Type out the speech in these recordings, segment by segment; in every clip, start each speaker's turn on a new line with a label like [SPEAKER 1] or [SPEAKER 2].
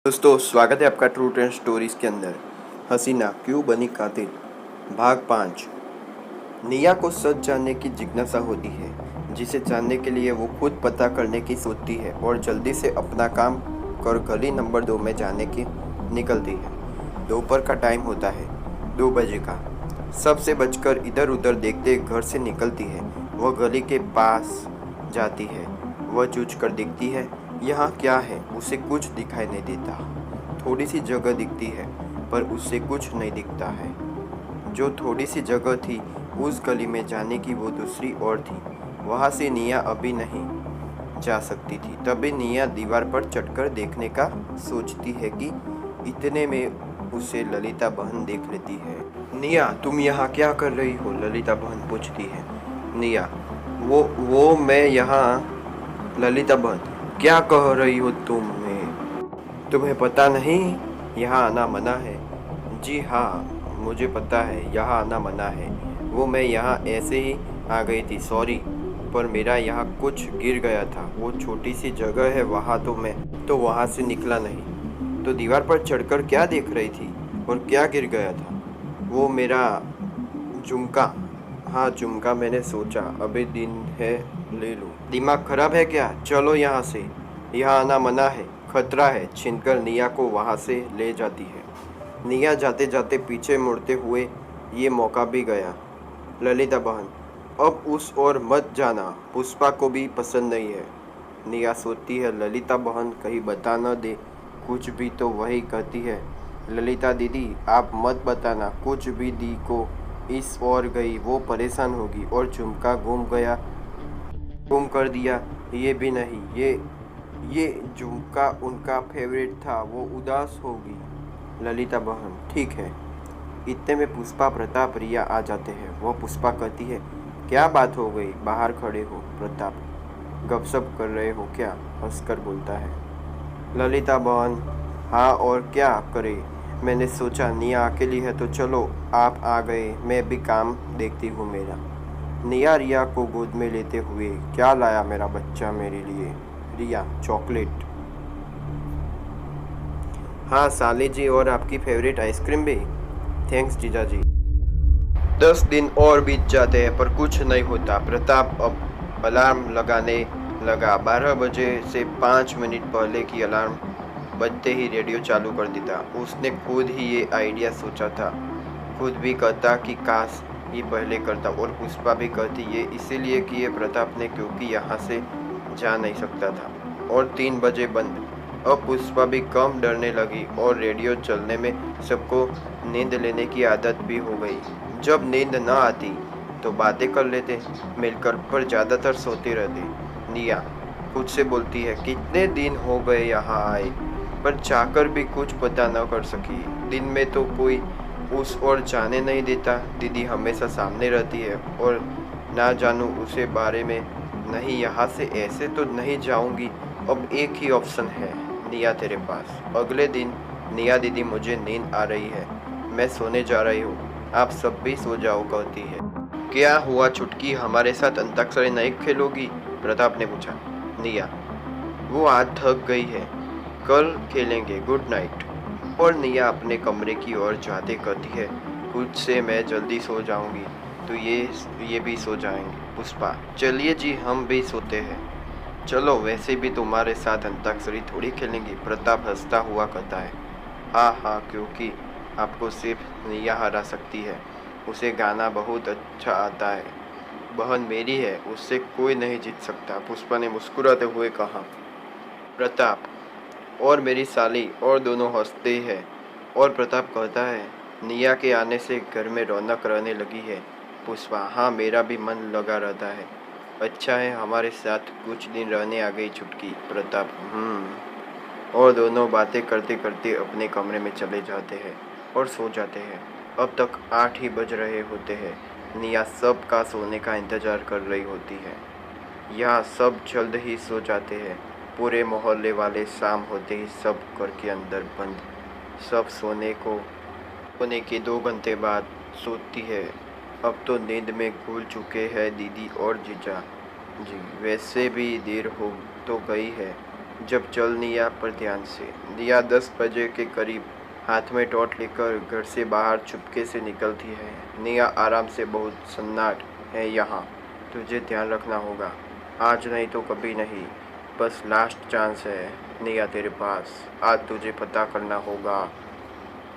[SPEAKER 1] दोस्तों, स्वागत है आपका ट्रू ट्रेंड स्टोरीज के अंदर। हसीना क्यों बनी कातिल, भाग 5। निया को सच जानने की जिज्ञासा होती है, जिसे जानने के लिए वो खुद पता करने की सोचती है और जल्दी से अपना काम कर गली नंबर 2 में जाने की निकलती है। दोपहर का टाइम होता है, 2 बजे का। सबसे बचकर इधर उधर देखते घर से निकलती है। वह गली के पास जाती है। वह जूझ कर देखती है, यहाँ क्या है। उसे कुछ दिखाई नहीं देता। थोड़ी सी जगह दिखती है, पर उससे कुछ नहीं दिखता है। जो थोड़ी सी जगह थी, उस गली में जाने की वो दूसरी ओर थी। वहाँ से निया अभी नहीं जा सकती थी। तभी निया दीवार पर चढ़कर देखने का सोचती है कि इतने में उसे ललिता बहन देख लेती है। निया, तुम यहाँ क्या कर रही हो? ललिता बहन पूछती है। निया, वो मैं यहाँ। ललिता बहन, क्या कह रही हो तुम्हें पता नहीं यहाँ आना मना है? जी हाँ, मुझे पता है यहाँ आना मना है। वो मैं यहाँ ऐसे ही आ गई थी, सॉरी। पर मेरा यहाँ कुछ गिर गया था। वो छोटी सी जगह है वहाँ, तो वहाँ से निकला नहीं। तो दीवार पर चढ़कर क्या देख रही थी और क्या गिर गया था? वो मेरा झुमका। हाँ, झुमका। मैंने सोचा अभी दिन है, ले लूं। दिमाग खराब है क्या? चलो यहाँ से, यहाँ आना मना है, खतरा है। छीनकर निया को वहाँ से ले जाती है। निया जाते जाते पीछे मुड़ते हुए ये मौका भी गया। ललिता बहन, अब उस ओर मत जाना, पुष्पा को भी पसंद नहीं है। निया सोचती है ललिता बहन कहीं बता न दे कुछ भी, तो वही कहती है, ललिता दीदी आप मत बताना कुछ भी। दी को इस ओर गई, वो परेशान होगी। और झुमका गुम कर दिया, ये भी नहीं। ये झुमका उनका फेवरेट था, वो उदास होगी। ललिता बहन, ठीक है। इतने में पुष्पा, प्रताप, रिया आ जाते हैं। वह पुष्पा कहती है, क्या बात हो गई? बाहर खड़े हो? प्रताप, गपशप कर रहे हो क्या? हंसकर बोलता है। ललिता बहन, हाँ और क्या करे। मैंने सोचा निया अकेली है तो चलो आप आ गए, मैं भी काम देखती हूँ मेरा। निया रिया को गोद में लेते हुए, क्या लाया मेरा बच्चा मेरे लिए? रिया, चॉकलेट। हाँ साली जी, और आपकी फेवरेट आइसक्रीम भी। थैंक्स जीजा जी। 10 दिन और बीत जाते हैं पर कुछ नहीं होता। प्रताप अब अलार्म लगाने लगा। 12 बजे से 5 मिनट पहले की अलार्म बजते ही रेडियो चालू कर देता। उसने खुद ही ये आइडिया सोचा था। खुद भी कहता कि काश ये पहले करता। और पुष्पा भी कहती ये इसीलिए किए प्रताप ने क्योंकि यहाँ से जा नहीं सकता था। और 3 बजे बंद। अब पुष्पा भी कम डरने लगी और रेडियो चलने में सबको नींद लेने की आदत भी हो गई। जब नींद न आती तो बातें कर लेते मिलकर, पर ज़्यादातर सोते रहते। निया खुद से बोलती है, कितने दिन हो गए यहाँ आए, पर चाहकर भी कुछ पता न कर सकी। दिन में तो कोई उस ओर जाने नहीं देता। दीदी हमेशा सामने रहती है और ना जानूँ उसे बारे में। नहीं, यहाँ से ऐसे तो नहीं जाऊँगी। अब एक ही ऑप्शन है निया तेरे पास। अगले दिन, निया दीदी मुझे नींद आ रही है, मैं सोने जा रही हूँ, आप सब भी सो जाओ कहती है। क्या हुआ चुटकी, हमारे साथ अंताक्षरी नहीं खेलोगी? प्रताप ने पूछा। निया, वो आज थक गई है, कल खेलेंगे, गुड नाइट। और निया अपने कमरे की ओर जाते कहती है, खुद से मैं जल्दी सो जाऊंगी तो ये भी सो जाएंगे। पुष्पा, चलिए जी हम भी सोते हैं। चलो, वैसे भी तुम्हारे साथ अंताक्षरी थोड़ी खेलेंगे। प्रताप हंसता हुआ कहता है, हाँ हाँ, क्योंकि आपको सिर्फ निया हरा सकती है। उसे गाना बहुत अच्छा आता है। बहन मेरी है, उससे कोई नहीं जीत सकता। पुष्पा ने मुस्कुराते हुए कहा। प्रताप, और मेरी साली। और दोनों हंसते हैं। और प्रताप कहता है, निया के आने से घर में रौनक रहने लगी है। पुष्पा, हाँ मेरा भी मन लगा रहता है। अच्छा है हमारे साथ कुछ दिन रहने आ गई चुटकी। प्रताप, और दोनों बातें करते करते अपने कमरे में चले जाते हैं और सो जाते हैं। अब तक 8 ही बज रहे होते हैं। निया सब का सोने का इंतज़ार कर रही होती है। यहाँ सब जल्द ही सो जाते हैं। पूरे मोहल्ले वाले शाम होते ही सब घर के अंदर बंद। सब सोने के 2 घंटे बाद सोती है। अब तो नींद में घुल चुके हैं दीदी और जीजा जी। वैसे भी देर हो तो गई है, जब चल निया पर ध्यान से। निया 10 बजे के करीब हाथ में टॉर्च लेकर घर से बाहर चुपके से निकलती है। निया आराम से, बहुत सन्नाट है यहाँ, तुझे ध्यान रखना होगा, आज नहीं तो कभी नहीं, बस लास्ट चांस है निया तेरे पास, आज तुझे पता करना होगा।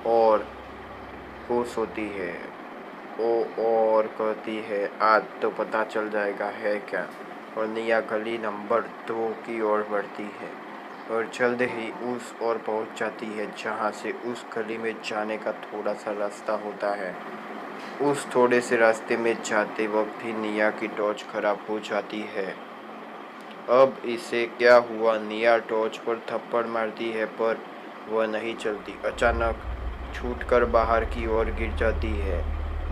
[SPEAKER 1] और खुश होती है ओ और कहती है आज तो पता चल जाएगा है क्या। और निया गली नंबर 2 की ओर बढ़ती है और जल्द ही उस ओर पहुंच जाती है जहां से उस गली में जाने का थोड़ा सा रास्ता होता है। उस थोड़े से रास्ते में जाते वक्त ही निया की टॉर्च खराब हो जाती है। अब इसे क्या हुआ, निया टॉर्च पर थप्पड़ मारती है पर वह नहीं चलती। अचानक छूटकर बाहर की ओर गिर जाती है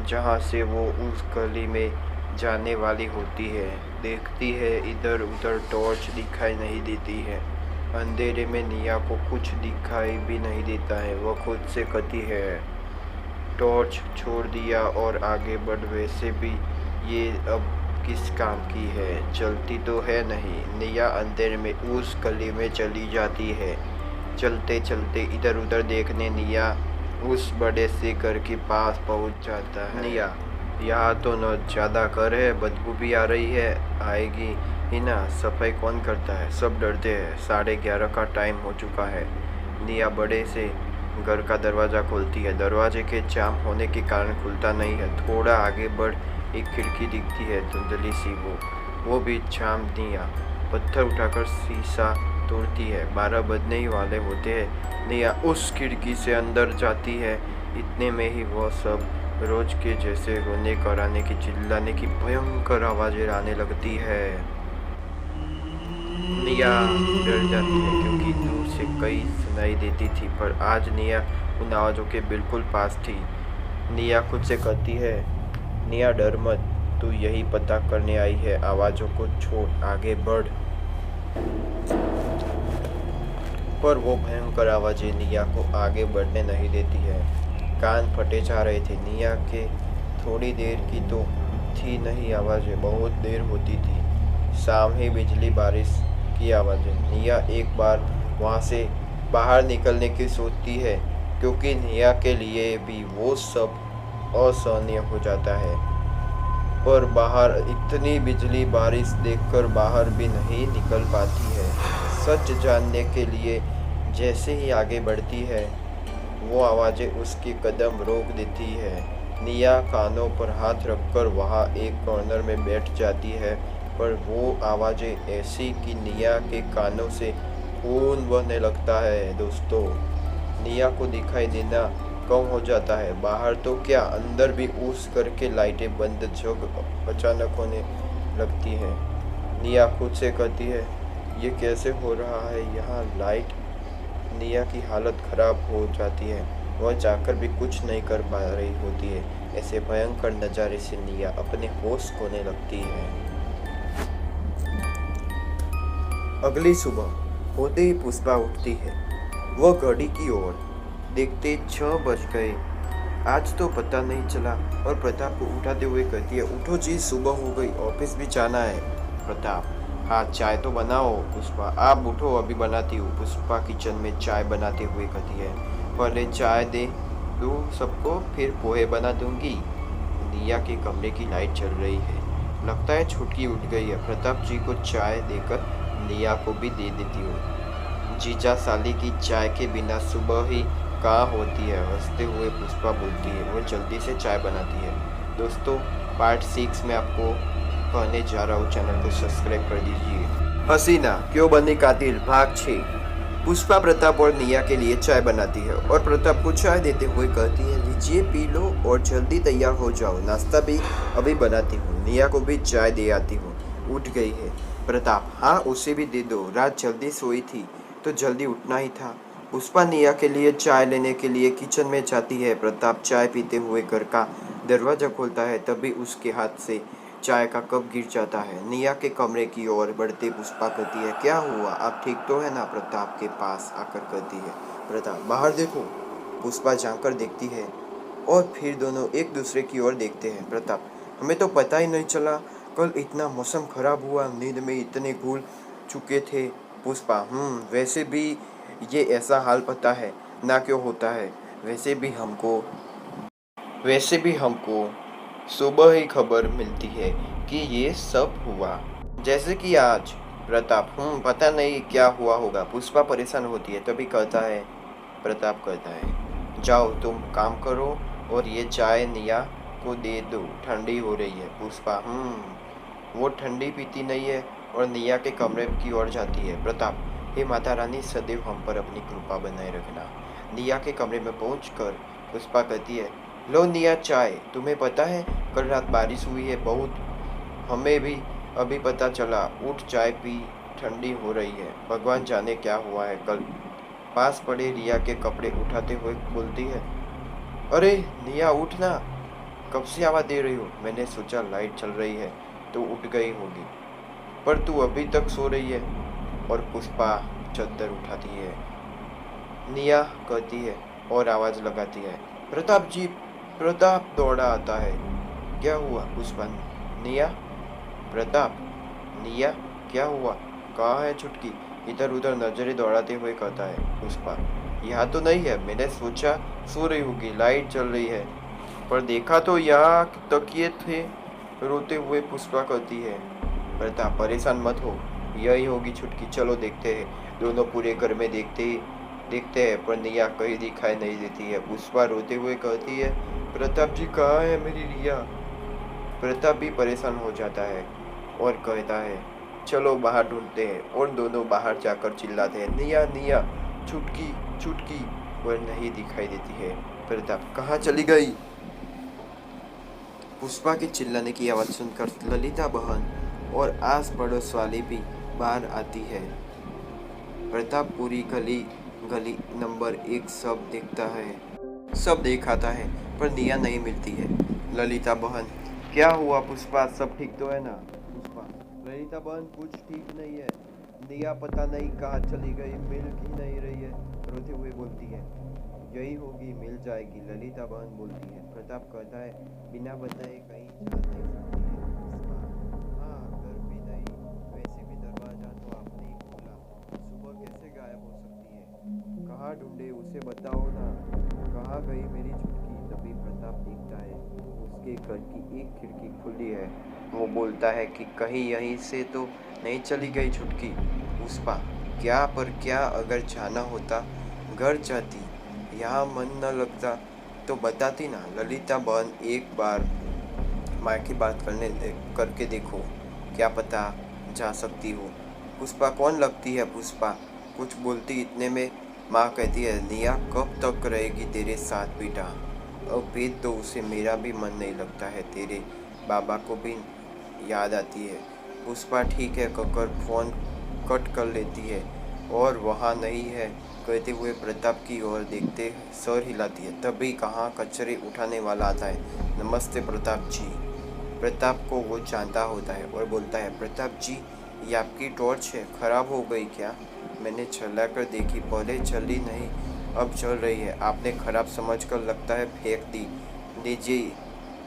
[SPEAKER 1] जहां से वो उस गली में जाने वाली होती है। देखती है इधर उधर टॉर्च दिखाई नहीं देती है। अंधेरे में निया को कुछ दिखाई भी नहीं देता है। वह खुद से कहती है टॉर्च छोड़ दिया और आगे बढ़, वैसे भी ये अब किस काम की है, चलती तो है नहीं। निया अंधेरे में उस गली में चली जाती है। चलते चलते इधर उधर देखने निया उस बड़े से घर के पास पहुंच जाता है। निया, यहाँ तो न ज़्यादा घर है, बदबू भी आ रही है, आएगी ही ना, सफाई कौन करता है, सब डरते हैं, 11:30 का टाइम हो चुका है। निया बड़े से घर का दरवाज़ा खोलती है। दरवाजे के जाम होने के कारण खुलता नहीं है। थोड़ा आगे बढ़ एक खिड़की दिखती है, धुंधली सी, वो भी जाम। निया पत्थर उठाकर शीशा तोड़ती है। 12 बजने ही वाले होते हैं। निया उस खिड़की से अंदर जाती है। इतने में ही वह सब रोज के जैसे रोने कराने की, चिल्लाने की भयंकर आवाज़ें आने लगती है। निया डर जाती है क्योंकि दूर से कई सुनाई देती थी, पर आज निया उन आवाज़ों के बिल्कुल पास थी। निया खुद से कहती है निया डर मत, तू यही पता करने आई है, आवाज़ों को छोड़, आगे बढ़। पर वो भयंकर आवाज़ें निया को आगे बढ़ने नहीं देती है। कान फटे जा रहे थे। निया के थोड़ी देर की तो थी नहीं आवाज़ें, बहुत देर होती थी। शाम ही बिजली बारिश की आवाज़ें। निया एक बार वहाँ से बाहर निकलने की सोचती है क्योंकि निया के लिए भी वो सब असहनीय हो जाता है। पर बाहर इतनी बिजली बारिश देखकर बाहर भी नहीं निकल पाती है। सच जानने के लिए जैसे ही आगे बढ़ती है वो आवाज़ें उसके कदम रोक देती है। निया कानों पर हाथ रखकर वहाँ एक कॉर्नर में बैठ जाती है, पर वो आवाज़ें ऐसी कि निया के कानों से खून बहने लगता है। दोस्तों, निया को दिखाई देना कम हो जाता है। बाहर तो क्या, अंदर भी उस घर के लाइटें बंद जग अचानक होने लगती हैं। निया खुद से कहती है ये कैसे हो रहा है यहाँ लाइट। निया की हालत खराब हो जाती है। वह जाकर भी कुछ नहीं कर पा रही होती है। ऐसे भयंकर नज़ारे से निया अपने होश खोने लगती है। अगली सुबह होते ही पुष्पा उठती है। वह घड़ी की ओर देखते 6 बज गए। आज तो पता नहीं चला। और प्रताप को उठाते हुए कहती है उठो जी, सुबह हो गई, ऑफिस भी जाना है। प्रताप, हाँ चाय तो बनाओ। पुष्पा, आप उठो, अभी बनाती हूँ। पुष्पा किचन में चाय बनाते हुए कहती है पहले चाय दे दूँ सबको, फिर पोहे बना दूंगी। निया के कमरे की लाइट चल रही है। लगता है छुटकी उठ गई है। प्रताप जी को चाय देकर निया को भी दे देती हूँ। जीजा साली की चाय के बिना सुबह ही कहाँ होती है। हंसते हुए पुष्पा बोलती है। वो जल्दी से चाय बनाती है। दोस्तों, पार्ट 6 में आपको कहने जा रहा हूँ, चैनल को सब्सक्राइब कर दीजिए। हसीना क्यों बनी कातिल भाग 6। पुष्पा प्रताप और निया के लिए चाय बनाती है और प्रताप को चाय देते हुए कहती है लीजिए पी लो और जल्दी तैयार हो जाओ, नाश्ता भी अभी बनाती हूँ। निया को भी चाय दे आती हूँ। उठ गई है। प्रताप, हाँ उसे भी दे दो, रात जल्दी सोई थी तो जल्दी उठना ही था। पुष्पा निया के लिए चाय लेने के लिए किचन में जाती है। प्रताप चाय पीते हुए घर का दरवाज़ा खोलता है, तभी उसके हाथ से चाय का कप गिर जाता है। निया के कमरे की ओर बढ़ते पुष्पा कहती है क्या हुआ, आप ठीक तो है ना। प्रताप के पास आकर कहती है प्रताप, बाहर देखो। पुष्पा जाकर देखती है और फिर दोनों एक दूसरे की ओर देखते हैं। प्रताप, हमें तो पता ही नहीं चला, कल इतना मौसम खराब हुआ, नींद में इतने भूल चुके थे। पुष्पा वैसे भी ये ऐसा हाल पता है ना क्यों होता है। वैसे भी हमको सुबह ही खबर मिलती है कि ये सब हुआ, जैसे कि आज। प्रताप पता नहीं क्या हुआ होगा। पुष्पा परेशान होती है, तभी प्रताप कहता है, जाओ तुम काम करो और ये चाय निया को दे दो, ठंडी हो रही है। पुष्पा वो ठंडी पीती नहीं है और निया के कमरे की ओर जाती है। प्रताप, हे माता रानी, सदैव हम पर अपनी कृपा बनाए रखना। निया के कमरे में पहुंचकर पुष्पा कहती है, लो निया चाय। तुम्हें पता है कल रात बारिश हुई है बहुत, हमें भी अभी पता चला। उठ चाय पी, ठंडी हो रही है। भगवान जाने क्या हुआ है कल। पास पड़े रिया के कपड़े उठाते हुए बोलती है, अरे निया उठ ना, कब से आवाज दे रही हो। मैंने सोचा लाइट चल रही है तो उठ गई होगी, पर तू अभी तक सो रही है। और पुष्पा चद्दर उठाती है। निया कहती है और आवाज लगाती है, प्रताप जी। प्रताप दौड़ा आता है। क्या हुआ पुष्पा? निया? प्रताप? निया? क्या हुआ? कहाँ है छुटकी? इधर उधर नजरें दौड़ाते हुए कहता है पुष्पा, यहाँ तो नहीं है। मैंने सोचा सो रही होगी, लाइट चल रही है, पर देखा तो यहाँ तकिए थे। रोते हुए पुष्पा कहती है, प्रताप परेशान मत हो, यही होगी छुटकी, चलो देखते हैं। दोनों पूरे घर में देखते हैं, पर निया कहीं दिखाई नहीं देती है। पुष्पा रोते हुए कहती है, प्रताप जी कहाँ है मेरी रिया? प्रताप भी परेशान हो जाता है और कहता है, चलो बाहर ढूंढते हैं। और दोनों बाहर जाकर चिल्लाते हैं, निया निया, छुटकी छुटकी, पर नहीं दिखाई देती है। प्रताप, कहाँ चली गई? पुष्पा के चिल्लाने की आवाज़ सुनकर ललिता बहन और आस पड़ोस वाली भी बाहर आती है। प्रताप पूरी गली गली नंबर 1 सब देख आता है, पर निया नहीं मिलती है। ललिता बहन, क्या हुआ पुष्पा, सब ठीक तो है ना? पुष्पा, ललिता बहन कुछ ठीक नहीं है, निया पता नहीं कहाँ चली गई, मिल ही नहीं रही है। रोते हुए बोलती है, यही होगी, मिल जाएगी। ललिता बहन बोलती है। प्रताप कहता है, बिना बताए कहीं जा नहीं सकती है पुष्पा। हाँ, घर भी नहीं, वैसे भी दरवाजा तो आपने ही खोला, सुबह कैसे गायब हो सकती है? कहाँ ढूंढे उसे बताओ ना, कहाँ गई मेरी छुटकी? तभी प्रताप देखता है उसके घर की एक खिड़की खुली है। वो बोलता है कि कहीं यहीं से तो नहीं चली गई छुटकी। पुष्पा, क्या अगर जाना होता घर जाती, यहाँ मन न लगता तो बताती ना। ललिता बहन, एक बार माँ की बात करके देखो, क्या पता जा सकती हो। पुष्पा, कौन लगती है पुष्पा? कुछ बोलती इतने में माँ कहती है, निया कब तक रहेगी तेरे साथ बेटा? अब भेज दो उसे, मेरा भी मन नहीं लगता है, तेरे बाबा को भी याद आती है। पुष्पा ठीक है कहकर फोन कट कर लेती है और वहाँ नहीं है कहते हुए प्रताप की ओर देखते सर हिलाती है। तभी कहाँ कचरे उठाने वाला आता है। नमस्ते प्रताप जी। प्रताप को वो जानता होता है और बोलता है, प्रताप जी ये आपकी टॉर्च है, खराब हो गई क्या? मैंने चला कर देखी, पहले चली नहीं, अब चल रही है। आपने खराब समझकर लगता है फेंक दी। लीजिए,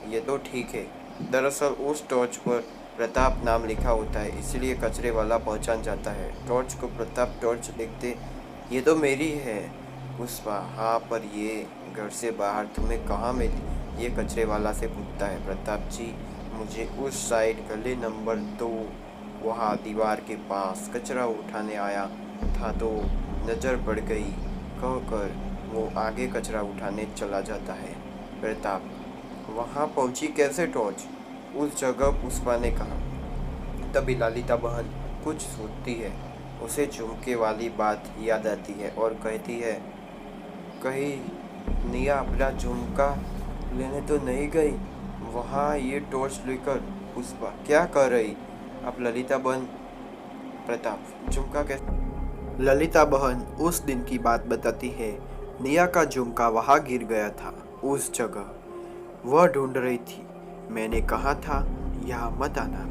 [SPEAKER 1] ये तो ठीक है। दरअसल उस टॉर्च पर प्रताप नाम लिखा होता है, इसलिए कचरे वाला पहचान जाता है। टॉर्च को प्रताप टॉर्च देखते, ये तो मेरी है। पुष्पा, हाँ, पर ये घर से बाहर तुम्हें कहाँ मिली? ये कचरे वाला से पूछता है। प्रताप जी, मुझे उस साइड गली नंबर 2 वहाँ दीवार के पास कचरा उठाने आया था तो नज़र पड़ गई कहकर वो आगे कचरा उठाने चला जाता है। प्रताप, वहाँ पहुँची कैसे टॉर्च? उस जगह पुष्पा ने कहा। तभी ललिता बहन कुछ सोचती है, उसे झुमके वाली बात याद आती है और कहती है, कहीं निया अपना झुमका लेने तो नहीं गई वहाँ ये टॉर्च लेकर? पुष्पा, क्या कर रही अब ललिता बहन? प्रताप, झुमका कैसे? ललिता बहन उस दिन की बात बताती है। निया का झुमका वहाँ गिर गया था, उस जगह वह ढूंढ रही थी। मैंने कहा था यहाँ मत आना,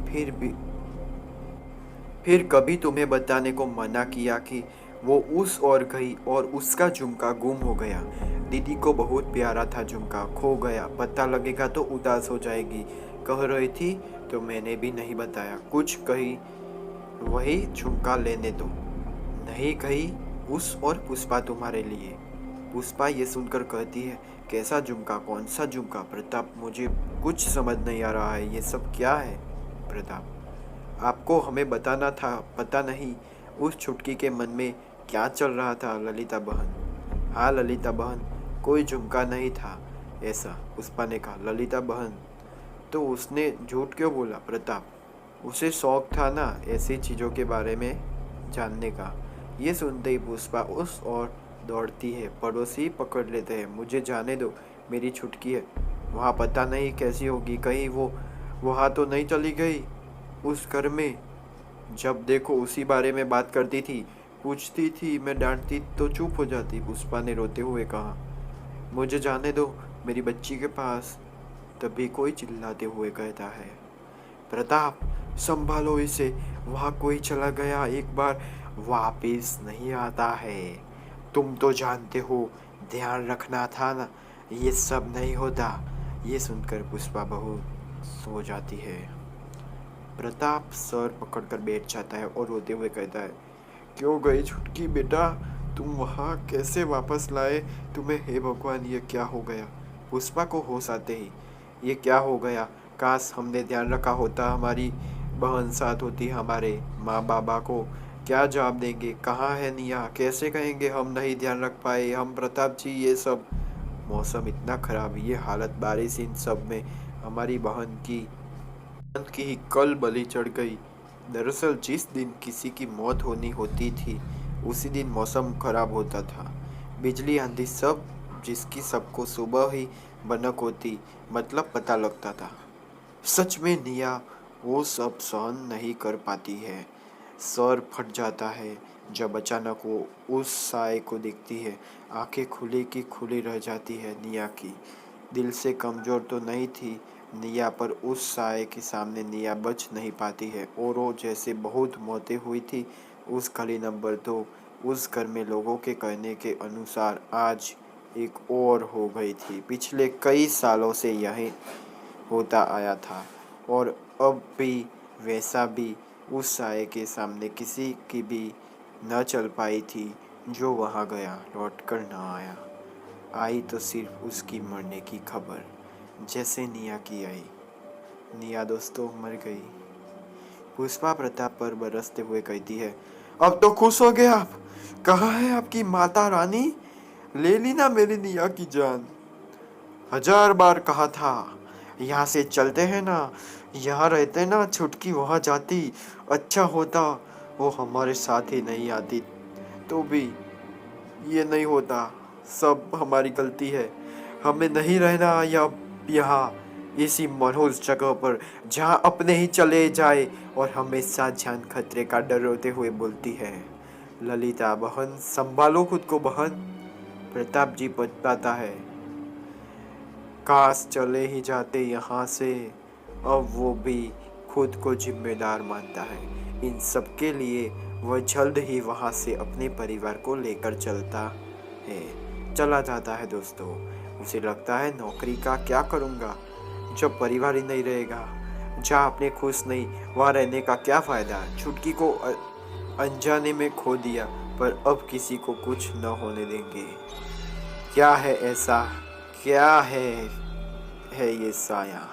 [SPEAKER 1] फिर कभी तुम्हें बताने को मना किया कि वो उस ओर गई और उसका झुमका गुम हो गया। दीदी को बहुत प्यारा था झुमका, खो गया, पता लगेगा तो उदास हो जाएगी कह रही थी, तो मैंने भी नहीं बताया कुछ। कही वही झुमका लेने दो। नहीं कही उस और पुष्पा तुम्हारे लिए। पुष्पा ये सुनकर कहती है, कैसा झुमका, कौन सा झुमका? प्रताप, मुझे कुछ समझ नहीं आ रहा है, ये सब क्या है? प्रताप, आपको हमें बताना था, पता नहीं उस छुटकी के मन में क्या चल रहा था ललिता बहन। हाँ ललिता बहन, कोई झुमका नहीं था ऐसा, पुष्पा ने कहा। ललिता बहन, तो उसने झूठ क्यों बोला? प्रताप, उसे शौक था ना ऐसी चीज़ों के बारे में जानने का। ये सुनते ही पुष्पा उस ओर दौड़ती है। पड़ोसी पकड़ लेते हैं। मुझे जाने दो, मेरी छुटकी है, वहाँ पता नहीं कैसी होगी, कहीं वो वहाँ तो नहीं चली गई उस घर में। जब देखो उसी बारे में बात करती थी, पूछती थी, मैं डांटती तो चुप हो जाती। पुष्पा ने रोते हुए कहा, मुझे जाने दो मेरी बच्ची के पास। तभी कोई चिल्लाते हुए कहता है, प्रताप संभालो इसे, वहाँ कोई चला गया एक बार वापिस नहीं आता है। तुम तो जानते हो, ध्यान रखना था ना, ये सब नहीं होता। ये सुनकर पुष्पा बहुत सो जाती है। प्रताप सर पकड़कर बैठ जाता है और रोते हुए कहता है, क्यों गई छुटकी बेटा, तुम वहाँ कैसे वापस लाए तुम्हें? हे भगवान, ये क्या हो गया? पुष्पा को होश आते ही, ये क्या हो गया? काश हमने ध्यान रखा होता, हमारी बहन साथ होती, हमारे माँ बाबा को क्या जवाब देंगे? कहाँ है निया? कैसे कहेंगे हम नहीं ध्यान रख पाए हम? प्रताप जी, ये सब मौसम इतना खराब, ये हालत, बारिश, इन सब में हमारी बहन की ही कल बलि चढ़ गई। दरअसल जिस दिन किसी की मौत होनी होती थी उसी दिन मौसम खराब होता था, बिजली आंधी सब, जिसकी सबको सुबह ही भनक होती, मतलब पता लगता था। सच में निया वो सब सहन नहीं कर पाती है। सर फट जाता है जब अचानक वो उस साए को देखती है। आंखें खुली की खुली रह जाती है निया की। दिल से कमज़ोर तो नहीं थी निया, पर उस साए के सामने निया बच नहीं पाती है। और वो जैसे बहुत मौतें हुई थी उस गली नंबर 2 उस घर में, लोगों के कहने के अनुसार आज एक और हो गई थी। पिछले कई सालों से यही होता आया था और अब भी वैसा भी उस साए के सामने किसी की भी न चल पाई थी। जो वहाँ गया लौट कर न आया। आई तो सिर्फ उसकी मरने की खबर, जैसे निया की आई। निया दोस्तों मर गई। पुष्पा प्रताप पर बरसते हुए कहती है, अब तो खुश हो गए आप? कहाँ है आपकी माता रानी? ले ली ना मेरी निया की जान। 1000 बार कहा था, यहाँ से चलते हैं ना, यहाँ रहते ना, छुटकी वहाँ जाती, अच्छा होता। वो हमारे साथ ही नहीं आती तो भी ये नहीं होता। सब हमारी गलती है, हमें नहीं रहना यहाँ इसी मनहूस जगह पर जहाँ अपने ही चले जाए। और हमेशा जान खतरे का डर रोते हुए बोलती है, ललिता बहन संभालो खुद को बहन। प्रताप जी बताता है, काश चले ही जाते यहाँ से। अब वो भी खुद को जिम्मेदार मानता है इन सब के लिए। वह जल्द ही वहाँ से अपने परिवार को लेकर चला जाता है दोस्तों। उसे लगता है नौकरी का क्या करूँगा जब परिवार ही नहीं रहेगा। जहाँ अपने खुश नहीं वहाँ रहने का क्या फ़ायदा। छुटकी को अनजाने में खो दिया, पर अब किसी को कुछ न होने देंगे। क्या है ऐसा, क्या है ये साया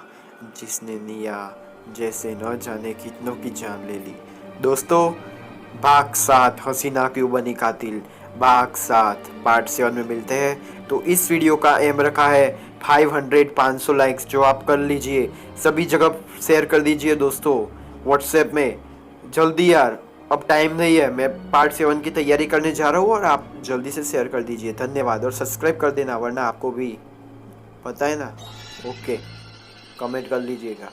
[SPEAKER 1] जिसने निया जैसे न जाने कितनों की जान ले ली। दोस्तों, भाग 7 हसीना क्यों बनी कातिल, भाग 7 पार्ट 7 में मिलते हैं। तो इस वीडियो का एम रखा है 500 लाइक्स, जो आप कर लीजिए, सभी जगह शेयर कर दीजिए दोस्तों, व्हाट्सएप में। जल्दी यार, अब टाइम नहीं है, मैं पार्ट 7 की तैयारी करने जा रहा हूँ और आप जल्दी से शेयर कर दीजिए। धन्यवाद। और सब्सक्राइब कर देना, वरना आपको भी पता है ना। ओके, कमेंट कर लीजिएगा।